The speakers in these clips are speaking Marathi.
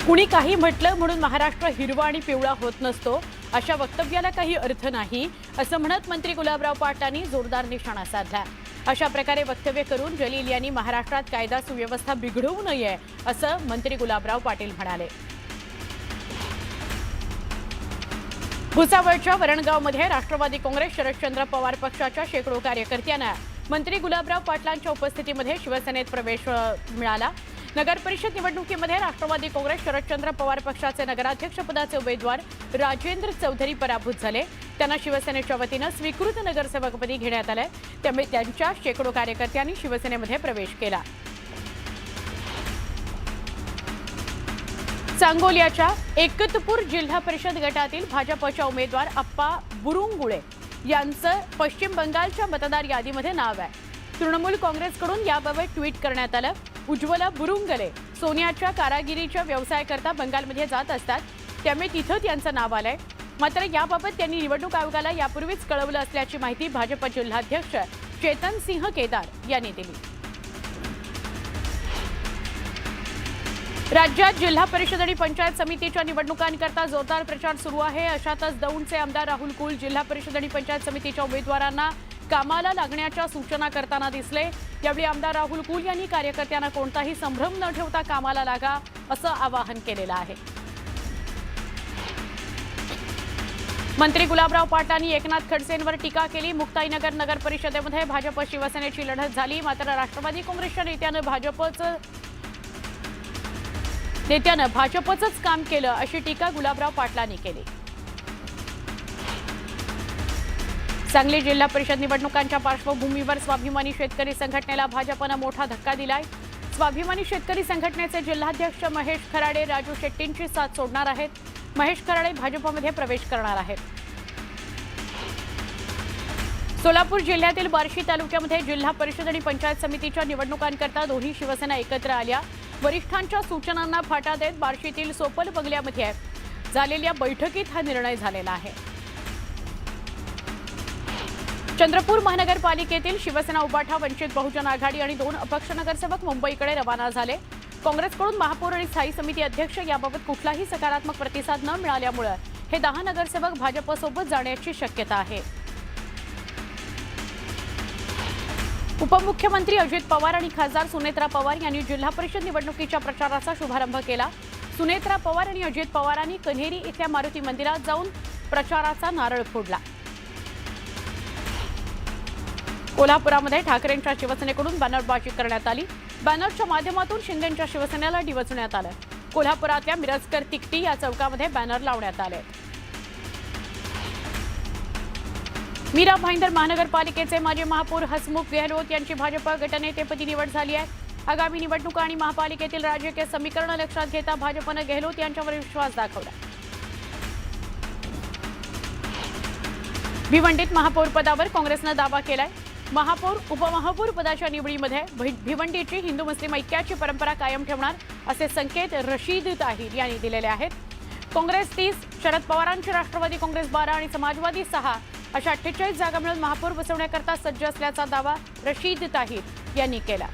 कुणी काही म्हटलं म्हणून महाराष्ट्र हिरवा आणि पिवळा होत नसतो, अशा वक्तव्याला काही अर्थ नाही, असं म्हणत मंत्री गुलाबराव पाटलांनी जोरदार निशाणा साधला। अशा प्रकारे वक्तव्य करून जलील यांनी महाराष्ट्रात कायदा सुव्यवस्था बिघडवू नये, असं मंत्री गुलाबराव पाटील म्हणाले। भुसावळच्या वरणगावमध्ये राष्ट्रवादी काँग्रेस शरदचंद्र पवार पक्षाच्या शेकडो कार्यकर्त्यांना मंत्री गुलाबराव पाटलांच्या उपस्थितीमध्ये शिवसेनेत प्रवेश मिळाला। नगर परिषद निवडणुकीमध्ये राष्ट्रवादी काँग्रेस शरदचंद्र पवार पक्षाचे नगराध्यक्षपदाचे उमेदवार राजेंद्र चौधरी पराभूत झाले। त्यांना शिवसेनेच्या वतीने स्वीकृत नगरसेवकपदी घेण्यात आले, त्यामुळे त्यांच्या शेकडो कार्यकर्त्यांनी शिवसेनेमध्ये प्रवेश केला। सांगोल्याच्या एकतपूर जिल्हा परिषद गटातील भाजपच्या उमेदवार अप्पा बुरुंगुळे यांचं पश्चिम बंगालच्या मतदार यादीमध्ये नाव आहे। तृणमूल काँग्रेसकडून याबाबत ट्विट करण्यात आलं। उज्ज्वला बुरुंगले सोन्याच्या कारागिरीच्या व्यवसायाकरता बंगालमध्ये जात असतात, त्यामुळे तिथं त्यांचं नाव आलंय। मात्र याबाबत त्यांनी निवडणूक आयोगाला यापूर्वीच कळवलं असल्याची माहिती भाजप जिल्हाध्यक्ष चेतन सिंह केदार यांनी दिली। राज्यात जिल्हा परिषद आणि पंचायत समितीच्या निवडणुकांकरता जोरदार प्रचार सुरू आहे। अशातच दौंडचे आमदार राहुल कुल जिल्हा परिषद आणि पंचायत समितीच्या उमेदवारांना कामाला लागण्याच्या सूचना करताना दिसले। यावेळी आमदार राहुल कुल यांनी कार्यकर्त्यांना कोणताही संभ्रम न ठेवता कामाला लागा, असं आवाहन केलेलं आहे। मंत्री गुलाबराव पाटलांनी एकनाथ खडसेंवर टीका केली। मुक्ताईनगर नगर परिषदेमध्ये भाजप शिवसेनेची लढत झाली, मात्र राष्ट्रवादी काँग्रेसच्या नेत्यानं भाजपचंच काम केलं, अशी टीका गुलाबराव पाटलांनी केली। सांगली जिल्हा परिषद निवडणुकांच्या पार्श्वभूमीवर स्वाभिमानी शेतकरी संघटनेला भाजपनं मोठा धक्का दिलाय। स्वाभिमानी शेतकरी संघटनेचे जिल्हाध्यक्ष महेश खराडे राजू शेट्टींची साथ सोडणार आहेत। महेश खराडे भाजपमध्ये प्रवेश करणार आहेत। सोलापूर जिल्ह्यातील बार्शी तालुक्यामध्ये जिल्हा परिषद आणि पंचायत समितीच्या निवडणुकांकरता दोन्ही शिवसेना एकत्र आल्या। वरिष्ठांच्या सूचनांना फाटा देत बार्शीतील सोपल बंगल्यामध्ये झालेल्या बैठकीत हा निर्णय झालेला आहे। चंद्रपूर महानगरपालिकेतील शिवसेना उबाठा वंचित बहुजन आघाडी आणि 2 अपक्ष नगरसेवक मुंबईकडे रवाना झाले। काँग्रेसकडून महापौर आणि स्थायी समिती अध्यक्ष याबाबत कुठलाही सकारात्मक प्रतिसाद न मिळाल्यामुळे हे 10 नगरसेवक भाजपसोबत जाण्याची शक्यता आहे। उपमुख्यमंत्री अजित पवार आणि खासदार सुनेत्रा पवार यांनी जिल्हा परिषद निवडणुकीच्या प्रचाराचा शुभारंभ केला। सुनेत्रा पवार आणि अजित पवारांनी कन्हेरी इथल्या मारुती मंदिरात जाऊन प्रचाराचा नारळ फोडला। कोल्हापुरामध्ये ठाकरेंच्या शिवसेनेकडून बॅनरबाजी करण्यात आली। बॅनरच्या माध्यमातून शिंदेंच्या शिवसेनेला डिवचण्यात आलं। कोल्हापुरातल्या मिरजकर तिकटी या चौकामध्ये बॅनर लावण्यात आले। मीरा भाईंदर महानगरपालिकेचे माजी महापौर हसमुख गेहलोत यांची भाजप गटनेतेपदी निवड झाली आहे। आगामी निवडणुका आणि महापालिकेतील राजकीय समीकरण लक्षात घेता भाजपनं गेहलोत यांच्यावर विश्वास दाखवला। भिवंडीत महापौर पदावर काँग्रेसनं दावा केलाय। महापौर उपमहापौर पदाच्या निवडीमध्ये भिवंडीची हिंदू मुस्लिम ऐक्याची परंपरा कायम ठेवणार, असे संकेत रशीद ताहिर यांनी दिलेले आहेत। काँग्रेस 30, शरद पवारांची राष्ट्रवादी काँग्रेस 12 आणि समाजवादी 6 अशा 48 जागा मिळून महापौर बसवण्याकरता सज्ज असल्याचा दावा रशीद ताहिर यांनी केला।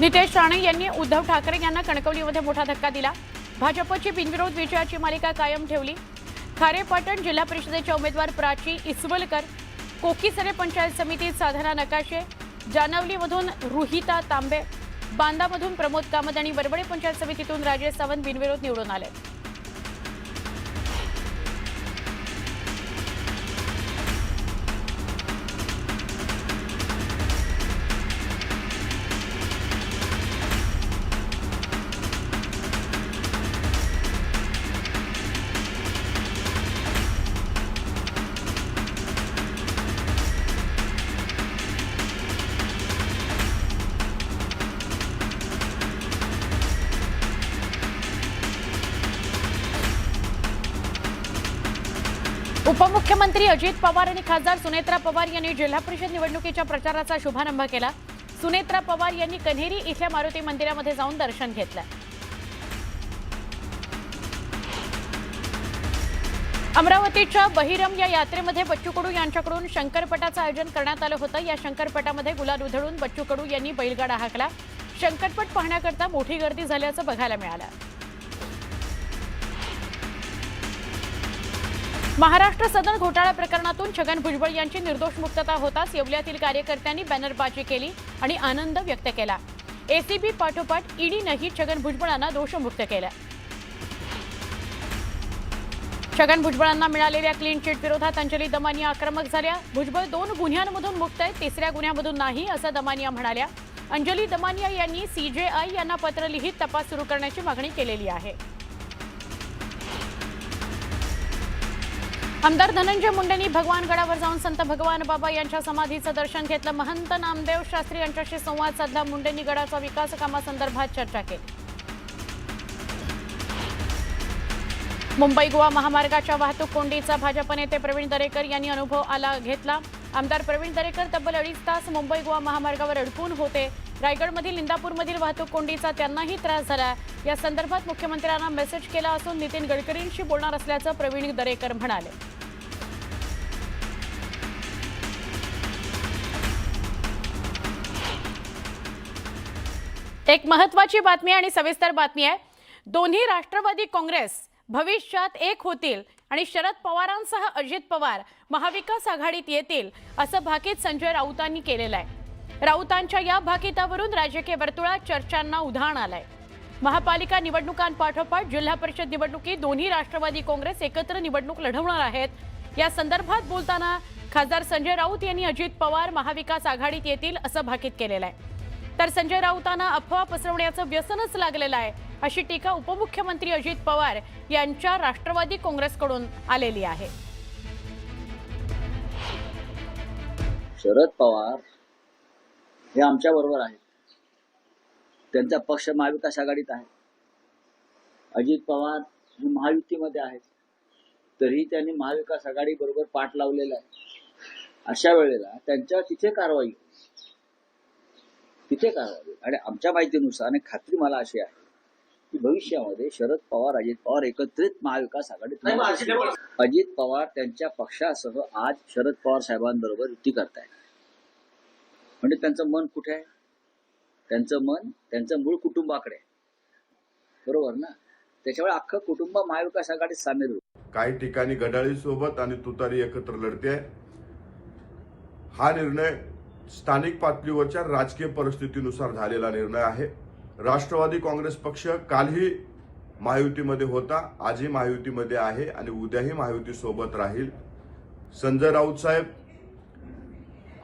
नितेश राणे यांनी उद्धव ठाकरे यांना कणकवलीमध्ये मोठा धक्का दिला। भाजपची बिनविरोध विजयाची मालिका कायम ठेवली। खारेपाटण जिल्हा परिषदेच्या उमेदवार प्राची इसवलकर, कोकीसरे पंचायत समितीत साधना नकाशे, जानवलीमधून रुहिता तांबे, बांदामधून प्रमोद कामत आणि वरवडे पंचायत समितीतून राजेश सावंत बिनविरोध निवडून आले। उपमुख्यमंत्री अजित पवार आणि खासदार सुनेत्रा पवार यांनी जिल्हा परिषद निवडणुकीच्या प्रचाराचा शुभारंभ केला। सुनेत्रा पवार यांनी कन्हेरी इथल्या मारुती मंदिरामध्ये जाऊन दर्शन घेतलं। अमरावतीच्या बहिरम या यात्रेमध्ये बच्चू कडू यांच्याकडून शंकरपटाचं आयोजन करण्यात आलं होतं। या शंकरपटामध्ये गुलाल उधळून बच्चू कडू यांनी बैलगाडा हाकला। शंकरपट पाहण्याकरता मोठी गर्दी झाल्याचं बघायला मिळालं. महाराष्ट्र सदन घोटाळा प्रकरणातून छगन भुजबळ यांची निर्दोष मुक्तता होताच येवल्यातील कार्यकर्त्यांनी बॅनरबाजी केली आणि आनंद व्यक्त केला. एसीबी पाठोपाठ ईडीनंही छगन भुजबळांना दोषमुक्त केलं. छगन भुजबळांना मिळालेल्या क्लीन चिट विरोधात अंजली दमानिया आक्रमक झाल्या. भुजबळ 2 गुन्ह्यांमधून मुक्त आहेत, 3ऱ्या गुन्ह्यामधून नाही असं दमानिया म्हणाल्या. अंजली दमानिया यांनी सीजेआय यांना पत्र लिहित तपास सुरू करण्याची मागणी केलेली आहे. आमदार धनंजय मुंडेंनी भगवानगडावर जाऊन संत भगवान बाबा यांच्या समाधीचं दर्शन घेतलं. महंत नामदेव शास्त्री यांच्याशी संवाद साधला. मुंडेंनी गडाच्या विकास कामासंदर्भात चर्चा केली. मुंबई गोवा महामार्गाच्या वाहतूक कोंडीचा भाजप नेते प्रवीण दरेकर यांनी अनुभव घेतला. आमदार प्रवीण दरेकर तब्बल 2.5 तास मुंबई गोवा महामार्गावर अडकून होते. रायगडमधील इंदापूरमधील वाहतूक कोंडीचा त्यांनाही त्रास झाला. या संदर्भात मुख्यमंत्र्यांना मेसेज केला असून नितीन गडकरींशी बोलणार असल्याचं प्रवीण दरेकर म्हणाले. एक महत्त्वाची बातमी आणि सविस्तर बातमी आहे. दोन्ही राष्ट्रवादी काँग्रेस भविष्यात एक होतील आणि शरद पवारांसह अजित पवार महाविकास आघाडीत येतील असं भाकीत संजय राऊतांनी केलेलं आहे. राऊतांच्या या भाकितावरून राजकीय वर्तुळात चर्चांना उधाण आलंय. महापालिका निवडणुकांपाठोपाठ जिल्हा परिषद निवडणुकीत दोन्ही राष्ट्रवादी काँग्रेस एकत्र निवडणूक लढवणार आहेत. या संदर्भात बोलताना खासदार संजय राऊत यांनी अजित पवार महाविकास आघाडीत येतील असं भाकीत केलेलं आहे. तर संजय राऊतांना अफवा पसरवण्याचं व्यसनच लागलेलं आहे अशी टीका उपमुख्यमंत्री अजित पवार यांच्या राष्ट्रवादी काँग्रेसकडून आलेली आहे. शरद पवार हे आमच्या बरोबर आहेत. त्यांचा पक्ष महाविकास आघाडीत आहे. अजित पवार हे महायुतीमध्ये आहेत. तरी त्यांनी महाविकास आघाडी बरोबर पाठ लावलेला आहे. अशा वेळेला त्यांच्या तिथे कारवाई आणि आमच्या माहितीनुसार आणि खात्री मला अशी आहे की भविष्यामध्ये शरद पवार अजित पवार एकत्रित महाविकास आघाडीत. अजित पवार त्यांच्या पक्षासह आज शरद पवार साहेबांबरोबर युती करतायत. म्हणजे त्यांचं मन कुठे आहे? त्यांचं मन त्यांचं मूळ कुटुंबाकडे, बरोबर ना? त्याच्यामुळे अख्खं कुटुंब महाविकास आघाडीत सामील होईल. काही ठिकाणी घड्याळी सोबत आणि तुतारी एकत्र लढते. हा निर्णय स्थानिक पातळीवरच्या राजकीय परिस्थितीनुसार झालेला निर्णय आहे. राष्ट्रवादी काँग्रेस पक्ष कालही महायुतीमध्ये होता, आजही महायुतीमध्ये आहे आणि उद्याही महायुती सोबत राहील. संजय राऊत साहेब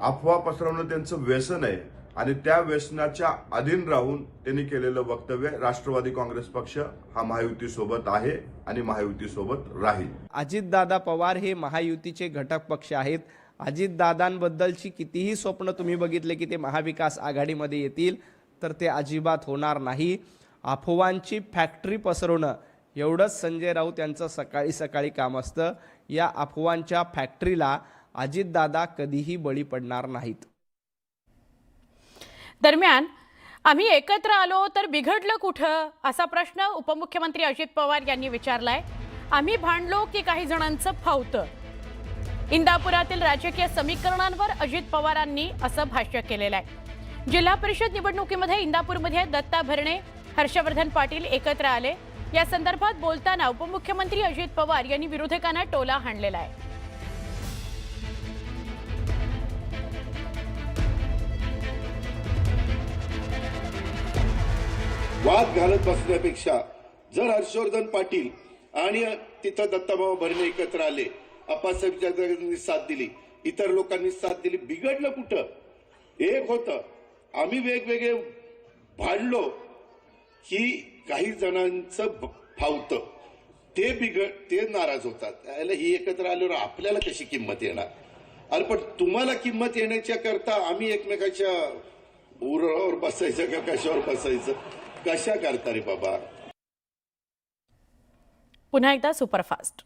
अफवा पसरवणं त्यांचं व्यसन आहे आणि त्या व्यसनाच्या अधीन राहून त्यांनी केलेलं वक्तव्य. राष्ट्रवादी काँग्रेस पक्ष हा महायुती सोबत आहे आणि महायुती सोबत राहील. अजितदादा पवार हे महायुतीचे घटक पक्ष आहेत. अजितदादांबद्दलची कितीही स्वप्न तुम्ही बघितले की ते महाविकास आघाडीमध्ये येतील, तर ते अजिबात होणार नाही. अफवांची फॅक्टरी पसरवणं एवढंच संजय राऊत यांचं सकाळी सकाळी काम असतं. या अफवांच्या फॅक्टरीला अजितदादा कधीही बळी पडणार नाहीत. दरम्यान आम्ही एकत्र आलो तर बिघडलं कुठं असा प्रश्न उपमुख्यमंत्री अजित पवार यांनी विचारलाय. आम्ही भांडलो की काही जणांचं फावतं. इंदापुरातील राजकीय समीकरणांवर अजित पवारांनी असं भाष्य केलेलं आहे. जिल्हा परिषद निवडणुकीमध्ये इंदापूरमध्ये दत्ता भरणे, हर्षवर्धन पाटील एकत्र आले. या संदर्भात बोलताना उपमुख्यमंत्री अजित पवार यांनी विरोधकांना टोला हाणलेला आहे. वाद घालत बसण्यापेक्षा जर हर्षवर्धन पाटील आणि तिथं दत्ताभाऊ भरणे एकत्र आले, अप्पासाहेब जगदाळेंनी साथ दिली, इतर लोकांनी साथ दिली, बिघडलं कुठं? एक होतं आम्ही वेगवेगळे भांडलो की काही जणांचं फावतं, ते नाराज होतात. त्याला ही एकत्र आल्यावर आपल्याला कशी किंमत येणार? अरे पण तुम्हाला किंमत येण्याच्या करता आम्ही एकमेकाच्या उरावर बसायचं का कशावर बसायचं? कशा करता रे बाबा? पुन्हा एकदा सुपरफास्ट.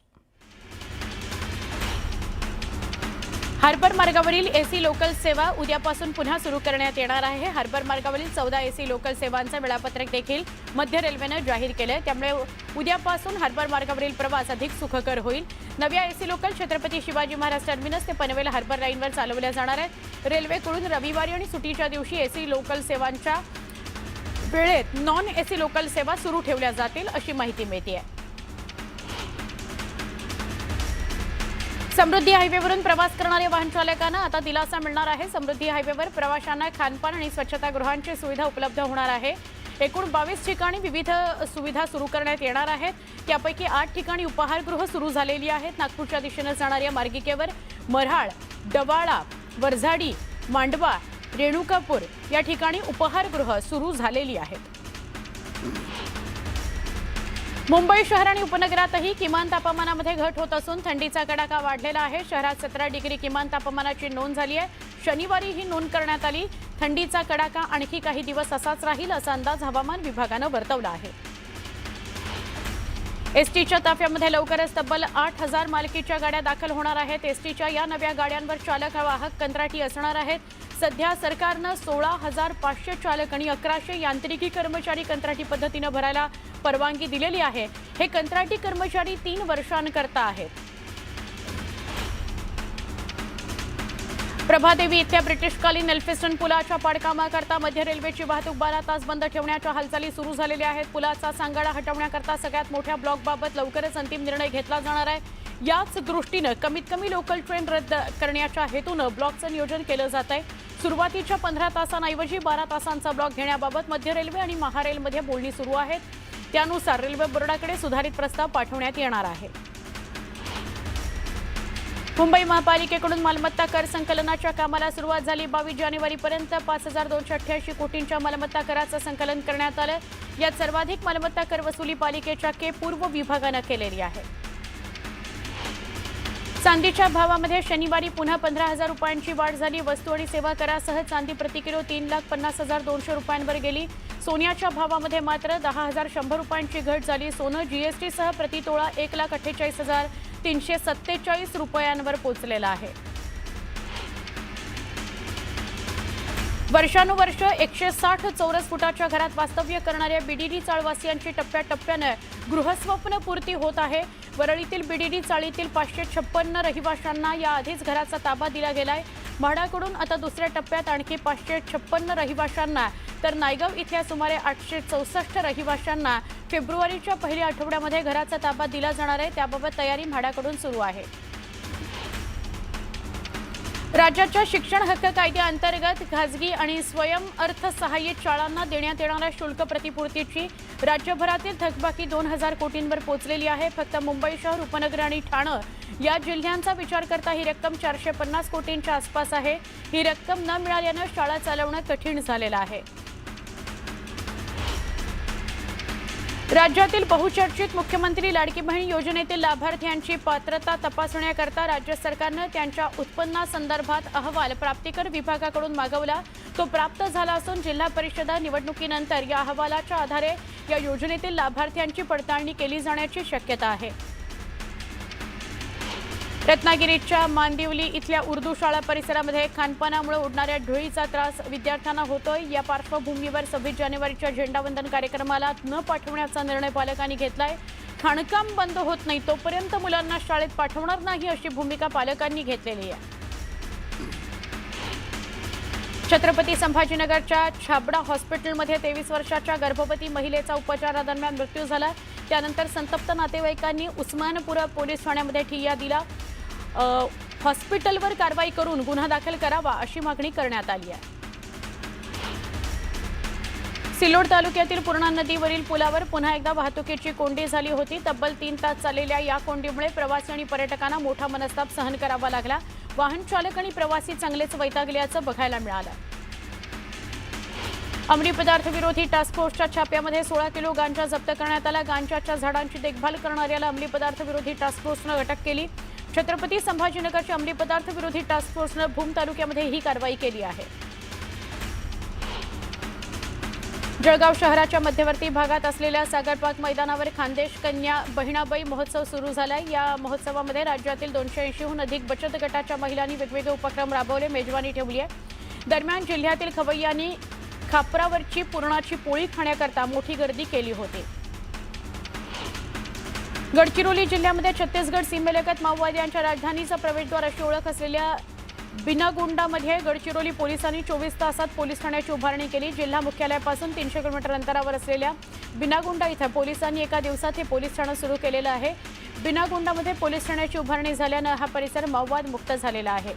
हार्बर मार्गावरील एसी लोकल सेवा उद्यापासून पुन्हा सुरू करण्यात येणार आहे. हार्बर मार्गावरील 14 एसी लोकल सेवांचं वेळापत्रक देखील मध्य रेल्वेनं जाहीर केलं. त्यामुळे उद्यापासून हार्बर मार्गावरील प्रवास अधिक सुखकर होईल. नव्या AC local Chhatrapati Shivaji Maharaj terminus ते पनवेल हार्बर लाईनवर चालवल्या जाणार आहेत. रेल्वेकडून रविवारी आणि सुट्टीच्या दिवशी एसी लोकल सेवांच्या वेळेत नॉन एसी लोकल सेवा सुरू ठेवल्या जातील अशी माहिती मिळते. समृद्धी हायवेवरून प्रवास करणाऱ्या वाहन चालकांना आता दिलासा मिळणार आहे. समृद्धी हायवेवर प्रवाशांना खानपान आणि स्वच्छतागृहांची सुविधा उपलब्ध होणार आहे. एकूण 22 ठिकाणी विविध सुविधा सुरू करण्यात येणार आहेत. त्यापैकी 8 ठिकाणी उपाहारगृह सुरू झालेली आहेत. नागपूरच्या दिशेने जाणाऱ्या मार्गिकेवर मऱ्हाळ, डवाळा, वरझाडी, मांडवा, रेणुकापूर या ठिकाणी उपाहारगृह सुरू झालेली आहेत. मुंबई शहर आणि उपनगरातही किमान तापमानामध्ये घट होत असून थंडीचा कडाका वाढलेला आहे. शहरात 17 डिग्री किमान तापमानाची नोंद झाली आहे. शनिवारी ही नोंद करण्यात आली. थंडीचा कडाका आणखी काही दिवस असाच राहील असा अंदाज हवामान विभागानं वर्तवला आहे. एसटीच्या ताफ्यामध्ये लवकरच तब्बल 8,000 मालकीच्या गाड्या दाखल होणार आहेत. एसटीच्या या नव्या गाड्यांवर चालक वाहक कंत्राटी असणार आहेत. सध्या सरकारनं 16,500 चालक आणि 1,100 यांत्रिकी कर्मचारी कंत्राटी पद्धतीनं भरायला परवानगी दिलेली आहे. हे कंत्राटी कर्मचारी 3 वर्षांकरता आहेत. प्रभादेवी इथल्या ब्रिटिशकालीन एल्फिस्टन पुलाच्या पाडकामाकरता मध्य रेल्वेची वाहतूक 12 तास बंद ठेवण्याच्या हालचाली सुरू झालेल्या आहेत. पुलाचा सांगाडा हटवण्याकरता सगळ्यात मोठ्या ब्लॉकबाबत लवकरच अंतिम निर्णय घेतला जाणार आहे. याच दृष्टीनं कमीत कमी लोकल ट्रेन रद्द करण्याच्या हेतूनं ब्लॉकचं नियोजन केलं जात आहे. सुरुवातीच्या 15 तासांऐवजी 12 तासांचा ब्लॉक घेण्याबाबत मध्य रेल्वे आणि महारेलमध्ये बोलणी सुरू आहेत. त्यानुसार रेल्वे बोर्डाकडे सुधारित प्रस्ताव पाठवण्यात येणार आहे. मुंबई महापालिकेकडून मालमत्ता कर संकलनाच्या कामाला सुरुवात झाली. 22 जानेवारीपर्यंत 5,288 कोटींच्या मालमत्ता कराचं संकलन करण्यात आलं. यात सर्वाधिक मालमत्ता कर वसुली पालिकेच्या पूर्व विभागानं केलेली आहे. चांदीच्या भावामध्ये शनिवारी पुन्हा 15,000 रुपयांची वाढ झाली. वस्तू आणि सेवा करासह चांदी प्रति किलो 3,50,200 रुपयांवर गेली. सोन्याच्या भावामध्ये मात्र 10,100 रुपयांची घट झाली. सोनं जीएसटीसह प्रति तोळा 1,48,347 रुपयांवर पोहोचलेलं आहे. वर्षानुवर्ष 160 चौरस फुटाच्या घरात वास्तव्य करणाऱ्या बीडीडी चाळवासियांची टप्प्याटप्प्यानं गृहस्वप्न पूर्ती होत आहे. वरळीतील बीडीडी चाळीतील 556 रहिवाशांना याआधीच घराचा ताबा दिला गेलाय. म्हाडाकडून आता दुसऱ्या टप्प्यात आणखी 556 रहिवाशांना तर नायगाव इथल्या सुमारे 864 रहिवाशांना फेब्रुवारीच्या पहिल्या आठवड्यामध्ये घराचा ताबा दिला जाणार आहे. त्याबाबत तयारी म्हाडाकडून सुरू आहे. राज्याच्या शिक्षण हक्क कायद्याअंतर्गत खासगी आणि स्वयंअर्थसहाय्यित शाळांना देण्यात येणाऱ्या शुल्क प्रतिपूर्तीची राज्यभरातील थकबाकी 2,000 कोटींवर पोहोचलेली आहे. फक्त मुंबई शहर, उपनगर आणि ठाणे या जिल्ह्यांचा विचार करता ही रक्कम 450 कोटींच्या आसपास आहे. ही रक्कम न मिळाल्यानं शाळा चालवणं कठीण झालेलं आहे. राज्यातील बहुचर्चित मुख्यमंत्री लाडकी बहीण योजनेतील लाभार्थ्यांची पात्रता तपासण्याकरता राज्य सरकारनं त्यांच्या उत्पन्नासंदर्भात अहवाल प्राप्तिकर विभागाकडून मागवला. तो प्राप्त झाला असून जिल्हा परिषद निवडणुकीनंतर या अहवालाच्या आधारे या योजनेतील लाभार्थ्यांची पडताळणी केली जाण्याची शक्यता आहे. रत्नागिरीच्या मांदिवली इथल्या उर्दू शाळा परिसरामध्ये खानपानामुळे उडणाऱ्या धुळीचा त्रास विद्यार्थ्यांना होतोय. या पार्श्वभूमीवर 26 जानेवारीच्या झेंडावंदन कार्यक्रमाला न पाठवण्याचा निर्णय पालकांनी घेतलाय. खाणकाम बंद होत नाही तोपर्यंत मुलांना शाळेत पाठवणार नाही अशी भूमिका पालकांनी घेतलेली आहे. छत्रपती संभाजीनगरच्या छाबडा हॉस्पिटलमध्ये 23 वर्षाच्या गर्भवती महिलेचा उपचारादरम्यान मृत्यू झाला. त्यानंतर संतप्त नातेवाईकांनी उस्मानपुरा पोलीस ठाण्यामध्ये ठिय्या दिला. हॉस्पिटलवर कारवाई करून गुन्हा दाखल करावा अशी मागणी करण्यात आली आहे. सिल्लोड तालुक्यातील पूर्णा नदीवरील पुलावर पुन्हा एकदा वाहतुकीची कोंडी झाली होती. तब्बल 3 तास चाललेल्या या कोंडीमुळे प्रवासी आणि पर्यटकांना मोठा मनस्ताप सहन करावा लागला. वाहन चालक आणि प्रवासी चांगलेच वैतागल्याचं बघायला मिळालं. अंमली पदार्थ विरोधी टास्क फोर्सच्या छाप्यामध्ये 16 किलो गांजा जप्त करण्यात आला. गांजाच्या झाडांची देखभाल करणाऱ्याला अंमली पदार्थ विरोधी टास्क फोर्सनं अटक केली. छत्रपती संभाजीनगरच्या अंमली पदार्थ विरोधी टास्क फोर्सनं भूम तालुक्यामध्ये ही कारवाई केली आहे. जळगाव शहराच्या मध्यवर्ती भागात असलेल्या सागरपार्क मैदानावर खानदेश कन्या बहिणाबाई महोत्सव सुरू झालाय. या महोत्सवामध्ये राज्यातील 280हून अधिक बचत गटाच्या महिलांनी वेगवेगळे उपक्रम राबवले, मेजवानी ठेवली आहे. दरम्यान जिल्ह्यातील खवय्यांनी खापरावरची पुरणाची पोळी खाण्याकरता मोठी गर्दी केली होती. गडचिरोली जिल्ह्यामध्ये छत्तीसगड सीमेलगत माओवाद्यांच्या राजधानीचा प्रवेशद्वार अशी ओळख असलेल्या बिनागोंडामध्ये गडचिरोली पोलिसांनी 24 तासात पोलीस ठाण्याची उभारणी केली। जिल्हा मुख्यालयापासून 300 किलोमीटर अंतरावर असलेल्या बिनागोंडा इथं पोलिसांनी एका दिवसात हे पोलीस ठाणं सुरू केलेलं आहे। बिनागोंडामध्ये पोलीस ठाण्याची उभारणी झाल्यानं हा परिसर माओवाद मुक्त झालेला आहे।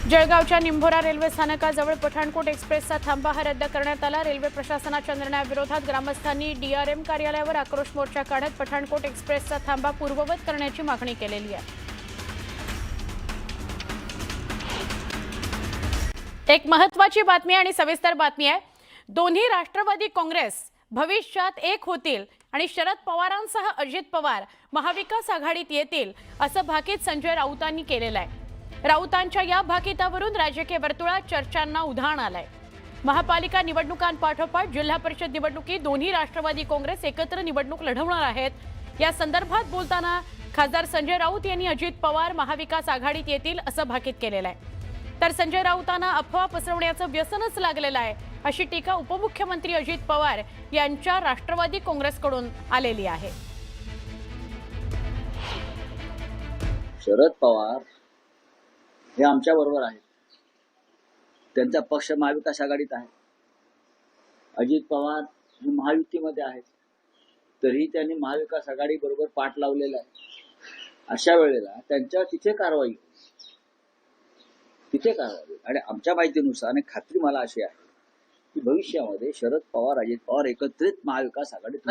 जळगावच्या निंभोरा रेल्वे स्थानकाजवळ पठाणकोट एक्सप्रेसचा थांबा हा रद्द करण्यात आला। रेल्वे प्रशासनाच्या निर्णयाविरोधात ग्रामस्थांनी डीआरएम कार्यालयावर आक्रोश मोर्चा काढत पठाणकोट एक्सप्रेसचा थांबा पूर्ववत करण्याची मागणी केलेली आहे। एक महत्त्वाची बातमी आणि सविस्तर बातमी आहे। दोन्ही राष्ट्रवादी काँग्रेस भविष्यात एक होतील आणि शरद पवारांसह अजित पवार महाविकास आघाडीत येतील असं भाकीत संजय राऊतांनी केलेलं आहे। राऊतांच्या या भाकितावरून राजकीय वर्तुळात चर्चांना उधाण आलंय। महापालिका निवडणुकांपाठोपाठ जिल्हा परिषद निवडणुकीत दोन्ही राष्ट्रवादी काँग्रेस एकत्र निवडणूक लढवणार आहेत। या संदर्भात बोलताना खासदार संजय राऊत यांनी अजित पवार महाविकास आघाडीत येतील असं भाकीत केलेलं आहे। तर संजय राऊतांना अफवा पसरवण्याचं व्यसनच लागलेलं आहे अशी टीका उपमुख्यमंत्री अजित पवार यांच्या राष्ट्रवादी काँग्रेसकडून आलेली आहे। शरद पवार हे आमच्या बरोबर आहेत, त्यांचा पक्ष महाविकास आघाडीत आहे। अजित पवार हे महायुतीमध्ये आहेत, तरी त्यांनी महाविकास आघाडी बरोबर पाठ लावलेला आहे। अशा वेळेला त्यांच्या तिथे कारवाई आणि आमच्या माहितीनुसार आणि खात्री मला अशी आहे की भविष्यामध्ये शरद पवार अजित पवार एकत्रित महाविकास आघाडीत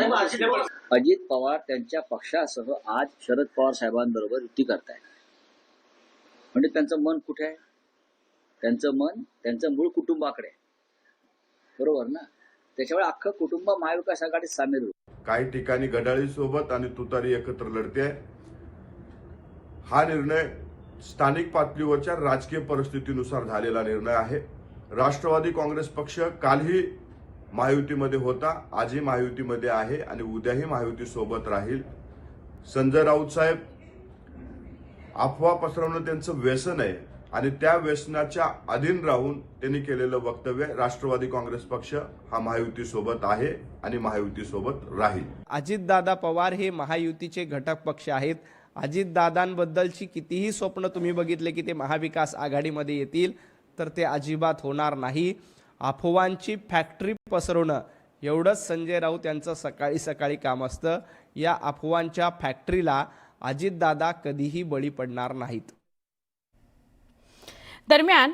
अजित पवार त्यांच्या पक्षासह आज शरद पवार साहेबांबरोबर युती करतायत। म्हणजे त्यांचं मन कुठे आहे? त्यांचं मूळ कुटुंबाकडे आहे, बरोबर ना? त्याच्यामुळे अख्खं कुटुंब महाविकास आघाडीत सामील होईल। काही ठिकाणी घड्याळी सोबत आणि तुतारी एकत्र लढते। हा निर्णय स्थानिक पातळीवरच्या राजकीय परिस्थितीनुसार झालेला निर्णय आहे। राष्ट्रवादी काँग्रेस पक्ष कालही महायुतीमध्ये होता, आजही महायुतीमध्ये आहे आणि उद्याही महायुती सोबत राहील। संजय राऊत साहेब अफवा पसरवणं त्यांचं व्यसन आहे आणि त्या व्यसनाच्या अधीन राहून त्यांनी केलेलं वक्तव्य राष्ट्रवादी काँग्रेस पक्ष हा महायुती सोबत आहे आणि महायुती सोबत राहील। अजितदादा पवार हे महायुतीचे घटक पक्ष आहेत। अजितदादांबद्दलची कितीही स्वप्न तुम्ही बघितले की ते महाविकास आघाडीमध्ये येतील, तर ते अजिबात होणार नाही। अफवांची फॅक्टरी पसरवणं एवढंच संजय राऊत यांचं सकाळी सकाळी काम असतं। या अफवांच्या फॅक्टरीला अजितदादा कधीही बळी पडणार नाहीत। दरम्यान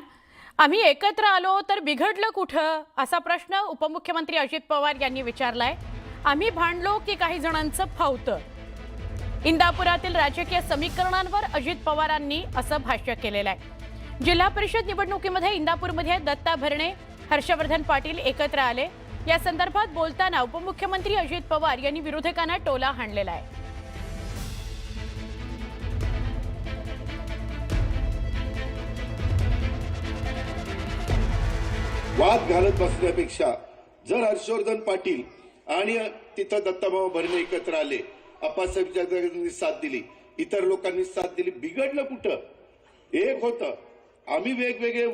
आम्ही एकत्र आलो तर बिघडलं कुठं असा प्रश्न उपमुख्यमंत्री अजित पवार यांनी विचारलाय। आम्ही भांडलो की काही जणांचं फावतं? इंदापुरातील राजकीय समीकरणांवर अजित पवारांनी असं भाष्य केलेलं आहे। जिल्हा परिषद निवडणुकीमध्ये इंदापूरमध्ये दत्ता भरणे, हर्षवर्धन पाटील एकत्र आले। या संदर्भात बोलताना उपमुख्यमंत्री अजित पवार यांनी विरोधकांना टोला हाणलेला आहे। वाद घालत बसण्यापेक्षा जर हर्षवर्धन पाटील आणि तिथं दत्ताभाऊ भरणे एकत्र आले, अप्पासाहेब जगदाळेंनी साथ दिली, इतर लोकांनी साथ दिली, बिघडलं कुठं? एक होतं, आम्ही वेगवेगळे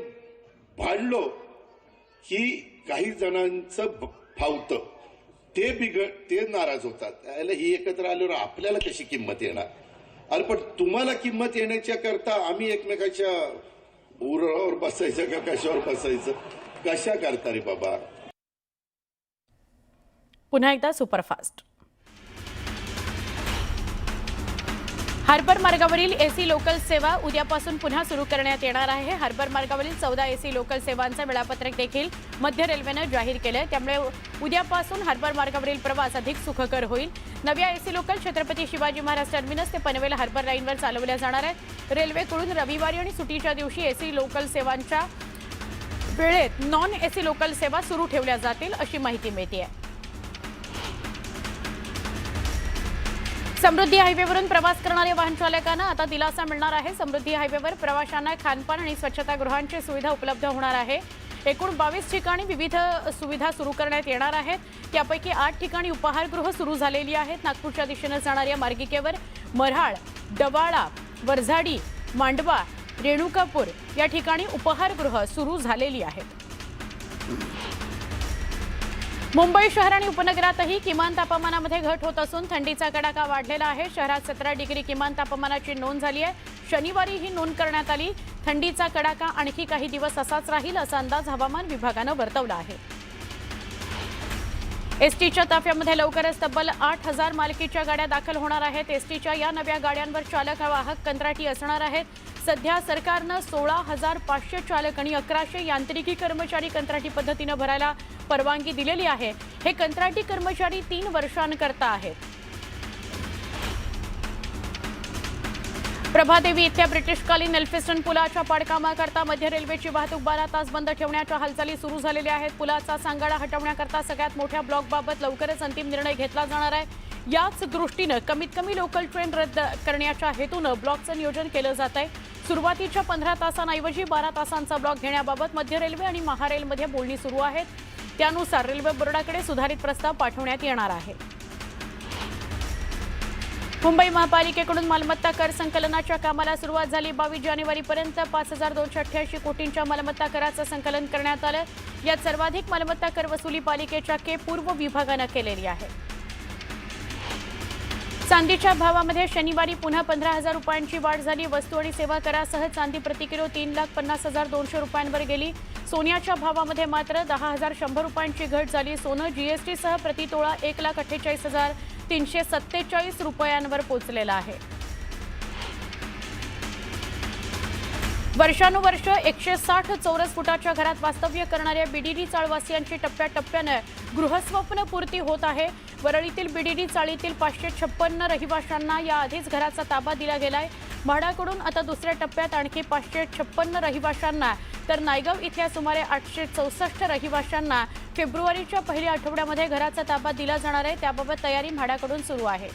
भांडलो की काही जणांचं फावतं, ते नाराज होतात। त्याला ही एकत्र आल्यावर आपल्याला कशी किंमत येणार? अरे पण तुम्हाला किंमत येण्याच्या करता आम्ही एकमेकाच्या उरावर बसायचं का कशावर बसायचं? कशा करता रे बाबा? पुन्हा एकदा सुपरफास्ट। हार्बर मार्गावरील एसी लोकल सेवा उद्यापासून पुन्हा सुरू करण्यात येणार आहे। हार्बर मार्गावरील 14 एसी लोकल सेवांचं वेळापत्रक देखील मध्य रेल्वेनं जाहीर केलंय। त्यामुळे उद्यापासून हार्बर मार्गावरील प्रवास अधिक सुखकर होईल। नव्या AC local Chhatrapati Shivaji Maharaj terminus ते पनवेल हार्बर लाईनवर चालवल्या जाणार आहेत। रेल्वेकडून रविवारी आणि सुट्टीच्या दिवशी एसी लोकल सेवांच्या वेळेत नॉन एसी लोकल सेवा सुरू ठेवल्या जातील अशी माहिती मिळते आहे। समृद्धी हायवेवरून प्रवास करणाऱ्या वाहन चालकांना आता दिलासा मिळणार आहे। समृद्धी हायवेवर प्रवाशांना खानपान आणि स्वच्छतागृहांची सुविधा उपलब्ध होणार आहे। एकूण 22 ठिकाणी विविध सुविधा सुरू करण्यात येणार आहेत। त्यापैकी 8 ठिकाणी उपाहारगृह सुरू झालेली आहेत। नागपूरच्या दिशेने जाणाऱ्या मार्गिकेवर मऱ्हाळ, डवाळा, वरझाडी, मांडवा, रेणुकापूर या ठिकाणी उपाहारगृह सुरू झालेली आहेत। मुंबई शहर आणि उपनगरातही किमान तापमानामध्ये घट होत असून थंडीचा कडाका वाढलेला आहे. शहरात 17 डिग्री किमान तापमानाची नोंद झाली आहे. शनिवारी ही नोंद करण्यात आली. थंडीचा कडाका आणखी काही दिवस असाच राहील असा अंदाज हवामान विभागानं वर्तवला आहे. एसटीच्या ताफ्यामध्ये लवकरच तब्बल 8,000 मालकीच्या गाड्या दाखल होणार आहेत. एसटीच्या या नव्या गाड्यांवर चालक वाहक कंत्राटी असणार आहेत. सध्या सरकारनं 16,500 चालक आणि 1100 यांत्रिकी कर्मचारी कंत्राटी पद्धतीनं भरायला परवानगी दिलेली आहे. हे कंत्राटी कर्मचारी 3 वर्षांकरता आहेत. प्रभादेवी इथल्या ब्रिटिशकालीन एल्फिस्टन पुलाच्या पाडकामाकरता मध्य रेल्वेची वाहतूक 12 तास बंद ठेवण्याच्या हालचाली सुरू झालेल्या आहेत. पुलाचा सांगाडा हटवण्याकरता सगळ्यात मोठ्या ब्लॉकबाबत लवकरच अंतिम निर्णय घेतला जाणार आहे. याच दृष्टीनं कमीत कमी लोकल ट्रेन रद्द करण्याच्या हेतूनं ब्लॉकचं नियोजन केलं जात आहे. सुरुवातीच्या 15 तासांऐवजी 12 तासांचा ब्लॉक घेण्याबाबत मध्य रेल्वे आणि महारेलमध्ये बोलणी सुरू आहेत. त्यानुसार रेल्वे बोर्डाकडे सुधारित प्रस्ताव पाठवण्यात येणार आहे. मुंबई महापालिकेकडून मालमत्ता कर संकलनाच्या कामाला सुरुवात झाली. 22 जानेवारीपर्यंत 5,288 कोटींच्या मालमत्ता कराचं संकलन करण्यात आलं. यात सर्वाधिक मालमत्ता कर वसुली पालिकेच्या के पूर्व विभागानं केलेली आहे. चांदीच्या भावामध्ये शनिवारी पुन्हा 15,000 रुपयांची वाढ झाली. वस्तू आणि सेवा करासह चांदी प्रति किलो 3,50,200 रुपयांवर गेली. सोन्याच्या भावामध्ये मात्र 10,100 रुपयांची घट झाली. सोनं जीएसटीसह प्रति तोळा 1,48,347 रुपयांवर पोहोचलेलं आहे. वर्षानुवर्ष 160 चौरस फुटाच्या घरात वास्तव्य करणाऱ्या बीडीडी चाळवासियांची टप्प्याटप्प्यानं गृहस्वप्न पूर्ती होत आहे. वरळीतील बीडीडी चाळीतील 556 रहिवाशांना याआधीच घराचा ताबा दिला गेलाय. म्हाडाकडून आता दुसऱ्या टप्प्यात आणखी 556 रहिवाशांना तर नायगाव इथल्या सुमारे 864 रहिवाशांना फेब्रुवारीच्या पहिल्या आठवड्यामध्ये घराचा ताबा दिला जाणार आहे. त्याबाबत तयारी म्हाडाकडून सुरू आहे.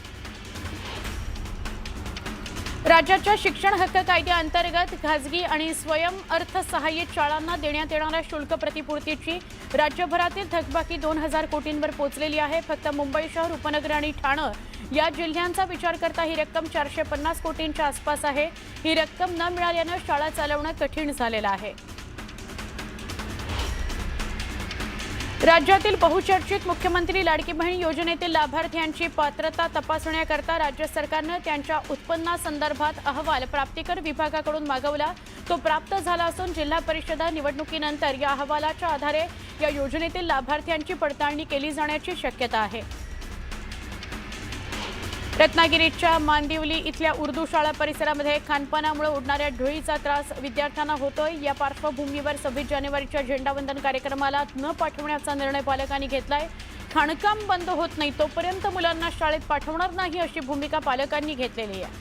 राज्याच्या शिक्षण हक्क कायद्याअंतर्गत खासगी आणि स्वयंअर्थसहाय्यित शाळांना देण्यात येणाऱ्या शुल्क प्रतिपूर्तीची राज्यभरातील थकबाकी 2,000 कोटींवर पोहोचलेली आहे. फक्त मुंबई शहर, उपनगर आणि ठाणे या जिल्ह्यांचा विचार करता ही रक्कम 450 कोटींच्या आसपास आहे. ही रक्कम न मिळाल्यानं शाळा चालवणं कठीण झालेलं आहे. राज्यातील बहुचर्चित मुख्यमंत्री लाडकी बहीण योजनेतील लाभार्थ्यांची पात्रता तपासण्याकरता राज्य सरकारनं त्यांच्या उत्पन्नासंदर्भात अहवाल प्राप्तिकर विभागाकडून मागवला. तो प्राप्त झाला असून जिल्हा परिषद निवडणुकीनंतर या अहवालाच्या आधारे या योजनेतील लाभार्थ्यांची पडताळणी केली जाण्याची शक्यता आहे. रत्नागिरीच्या मांदिवली इथल्या उर्दू शाळा परिसरामध्ये खानपानामुळे उडणाऱ्या धुळीचा त्रास विद्यार्थ्यांना होतोय. या पार्श्वभूमीवर 26 जानेवारीच्या झेंडावंदन कार्यक्रमाला न पाठवण्याचा निर्णय पालकांनी घेतलाय. खाणकाम बंद होत नाही तोपर्यंत मुलांना शाळेत पाठवणार नाही अशी भूमिका पालकांनी घेतलेली आहे.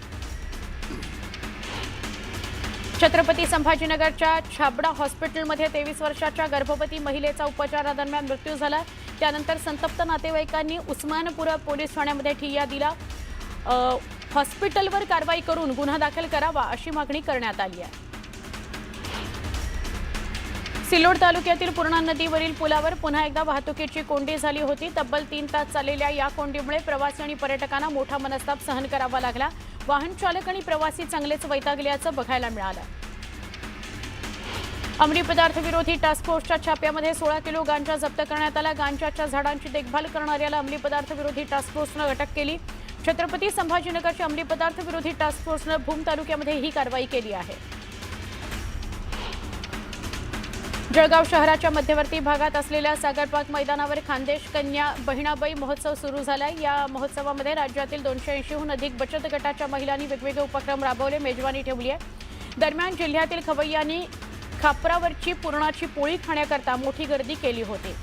छत्रपती संभाजीनगरच्या छाबडा हॉस्पिटलमध्ये 23 वर्षाच्या गर्भवती महिलेचा उपचारादरम्यान मृत्यू झाला. त्यानंतर संतप्त नातेवाईकांनी उस्मानपुरा पोलीस ठाण्यामध्ये ठिय्या दिला. हॉस्पिटलवर कारवाई करून गुन्हा दाखल करावा अशी मागणी करण्यात आली आहे. सिल्लोड तालुक्यातील पूर्णा नदीवरील पुलावर पुन्हा एकदा वाहतुकीची कोंडी झाली होती. तब्बल 3 तास चाललेल्या या कोंडीमुळे प्रवासी आणि पर्यटकांना मोठा मनस्ताप सहन करावा लागला. वाहन चालक आणि प्रवासी चांगलेच वैतागल्याचं बघायला मिळालं. अंमली पदार्थ विरोधी टास्क फोर्सच्या छाप्यामध्ये 16 किलो गांजा जप्त करण्यात आला. गांजाच्या झाडांची देखभाल करणाऱ्याला अंमली पदार्थ विरोधी टास्क फोर्सनं अटक केली. छत्रपती संभाजीनगरच्या अंमली पदार्थ विरोधी टास्क फोर्सनं भूम तालुक्यामध्ये ही कारवाई केली आहे. जळगाव शहराच्या मध्यवर्ती भागात असलेल्या सागरपार्क मैदानावर खानदेश कन्या बहिणाबाई महोत्सव सुरू झालाय. या महोत्सवामध्ये राज्यातील 280हून अधिक बचत गटाच्या महिलांनी वेगवेगळे उपक्रम राबवले, मेजवानी ठेवली आहे. दरम्यान जिल्ह्यातील खवय्यांनी खापरावरची पुरणाची पोळी खाण्याकरता मोठी गर्दी केली होती.